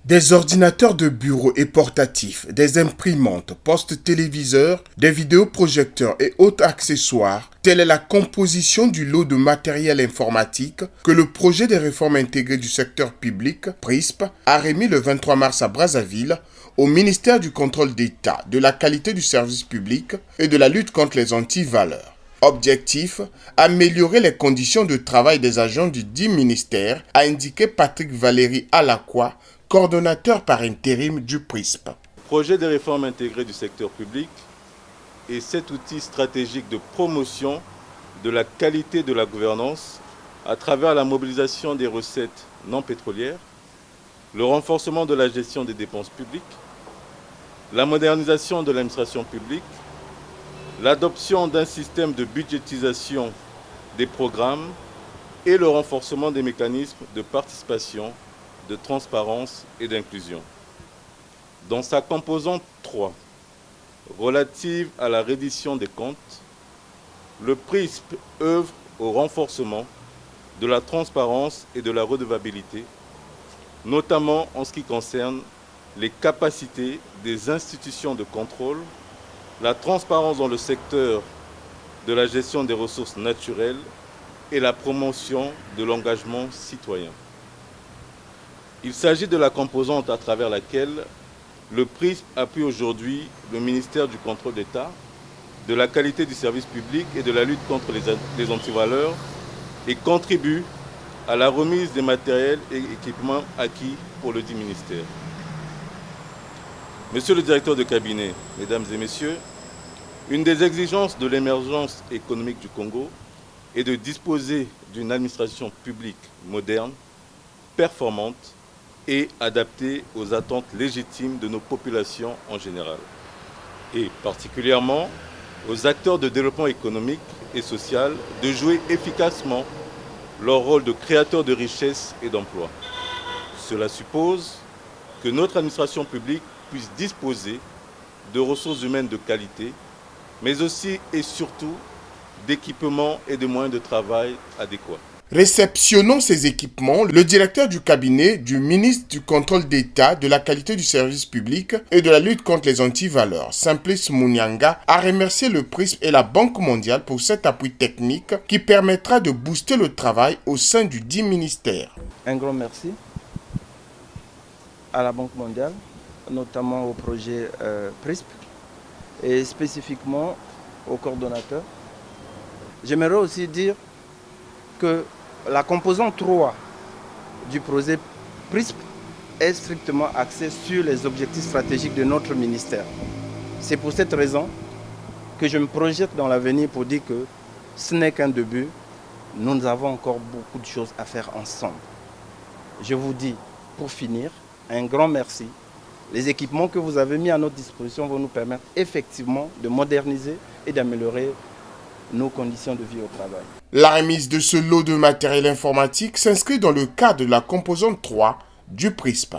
Des ordinateurs de bureau et portatifs, des imprimantes, postes téléviseurs, des vidéoprojecteurs et autres accessoires, telle est la composition du lot de matériel informatique que le projet des réformes intégrées du secteur public, PRISP, a remis le 23 mars à Brazzaville au ministère du Contrôle d'État, de la qualité du service public et de la lutte contre les antivaleurs. Objectif, améliorer les conditions de travail des agents du dit ministère, a indiqué Patrick Valéry Alakwa, coordonnateur par intérim du PRISP. Projet de réforme intégrée du secteur public est cet outil stratégique de promotion de la qualité de la gouvernance à travers la mobilisation des recettes non pétrolières, le renforcement de la gestion des dépenses publiques, la modernisation de l'administration publique, l'adoption d'un système de budgétisation des programmes et le renforcement des mécanismes de participation, de transparence et d'inclusion. Dans sa composante 3, relative à la reddition des comptes, le PRISP œuvre au renforcement de la transparence et de la redevabilité, notamment en ce qui concerne les capacités des institutions de contrôle, la transparence dans le secteur de la gestion des ressources naturelles et la promotion de l'engagement citoyen. Il s'agit de la composante à travers laquelle le PRISP appuie aujourd'hui le ministère du Contrôle d'État, de la qualité du service public et de la lutte contre les antivaleurs et contribue à la remise des matériels et équipements acquis pour le dit ministère. Monsieur le directeur de cabinet, mesdames et messieurs, une des exigences de l'émergence économique du Congo est de disposer d'une administration publique moderne, performante et adaptée aux attentes légitimes de nos populations en général, et particulièrement aux acteurs de développement économique et social de jouer efficacement leur rôle de créateur de richesses et d'emplois. Cela suppose que notre administration publique puisse disposer de ressources humaines de qualité, mais aussi et surtout d'équipements et de moyens de travail adéquats. Réceptionnant ces équipements, le directeur du cabinet du ministre du Contrôle d'État, de la qualité du service public et de la lutte contre les antivaleurs, Simplice Munyanga, a remercié le PRISP et la Banque mondiale pour cet appui technique qui permettra de booster le travail au sein du dit ministère. Un grand merci à la Banque mondiale, notamment au projet PRISP et spécifiquement au coordonnateur. J'aimerais aussi dire que la composante 3 du projet PRISP est strictement axée sur les objectifs stratégiques de notre ministère. C'est pour cette raison que je me projette dans l'avenir pour dire que ce n'est qu'un début, nous avons encore beaucoup de choses à faire ensemble. Je vous dis, pour finir, un grand merci. Les équipements que vous avez mis à notre disposition vont nous permettre effectivement de moderniser et d'améliorer nos conditions de vie au travail. La remise de ce lot de matériel informatique s'inscrit dans le cadre de la composante 3 du PRISP.